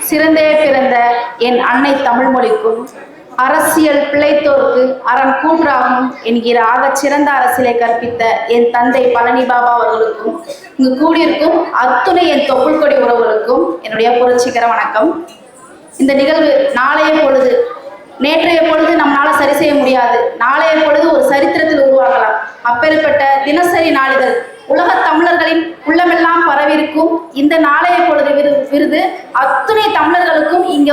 சிறந்தே பிறந்த என் அன்னை தமிழ் மொழிக்கும் அரசியல் பிழைத்தோர்க்கு அறம் கூன்றாகும் என்கிற ஆகச் சிறந்த அரசியலை கற்பித்த என் தந்தை பழனி பாபா அவர்களுக்கும் இங்கு கூடியிருக்கும் அத்துணை என் தொப்புள் கொடி உறவுகளுக்கும் என்னுடைய புரட்சிகர வணக்கம். இந்த நிகழ்வு நாளைய பொழுது, நேற்றைய பொழுது நம்மளால சரி செய்ய முடியாது. நாளைய பொழுது ஒரு சரித்திரத்தில் உருவாகலாம். அப்பேற்பட்ட தினசரி நாளிதழ் உலக தமிழர்களின் உள்ளமெல்லாம் பரவிருக்கும் இந்த நாளைய பொழுது விருது அத்துணை தமிழர்களுக்கும் இங்க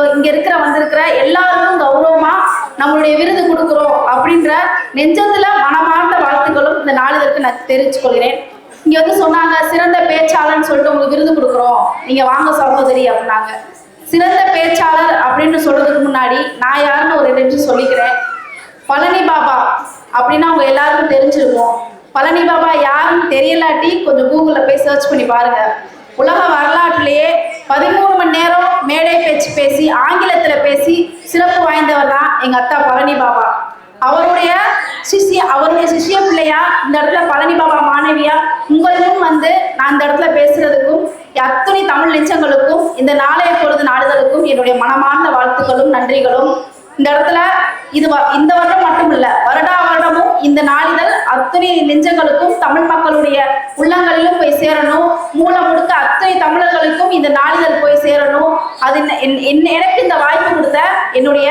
வந்திருக்கிற எல்லாருக்கும் கௌரவமா நம்மளுடைய விருது கொடுக்குறோம் அப்படின்ற நெஞ்சத்துல மனமார்ந்த வாழ்த்துக்களும் இந்த நாளிதழுக்கு நான் தெரிவித்துக் கொள்கிறேன். இங்க சொன்னாங்க, சிறந்த பேச்சாளர்னு சொல்லிட்டு உங்களுக்கு விருது கொடுக்குறோம், நீங்க வாங்க சகோதரி அப்படின்னாங்க. சிறந்த பேச்சாளர் அப்படின்னு சொல்றதுக்கு முன்னாடி நான் யாருன்னு ஒரு நிமிஷம் சொல்லிக்கிறேன். பழனி பாபா அப்படின்னா அவங்க எல்லாருக்கும் தெரிஞ்சிருக்கும். பழனி பாபா யாருன்னு தெரியலாட்டி கொஞ்சம் கூகுளில் போய் சர்ச் பண்ணி பாருங்க. உலக வரலாற்றிலேயே 13 மணி நேரம் மேடை பேச்சு பேசி ஆங்கிலத்தில் பேசி சிறப்பு வாய்ந்தவர் தான் எங்கள் அத்தா பழனி பாபா. அவருடைய சிஷ்ய பிள்ளையா இந்த இடத்துல பழனி பாபா மாணவியா உங்களுக்கும் நான் இந்த இடத்துல பேசுறதுக்கும் அத்துணை தமிழ் நெஞ்சங்களுக்கும் இந்த நாளைய பொழுது நாளிதழுக்கும் என்னுடைய மனமார்ந்த வாழ்த்துக்களும் நன்றிகளும். இந்த இடத்துல இந்த வருடம் மட்டும் இல்ல, வருடா வருடமும் இந்த நாளிதழ் அத்துணை நெஞ்சங்களுக்கும் தமிழ் மக்களுடைய உள்ளங்களிலும் போய் சேரணும். மூலம் முழுக்க அத்தனை தமிழர்களுக்கும் இந்த நாளிதழ் போய் சேரணும். அது எனக்கு இந்த வாய்ப்பு கொடுத்த என்னுடைய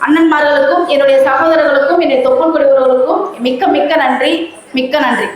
அண்ணன்மார்களுக்கும் என்னுடைய சகோதரர்களுக்கும் என்னுடைய தொப்புள் கொடி உறவுகளுக்கும் மிக்க மிக்க நன்றி. மிக்க நன்றி.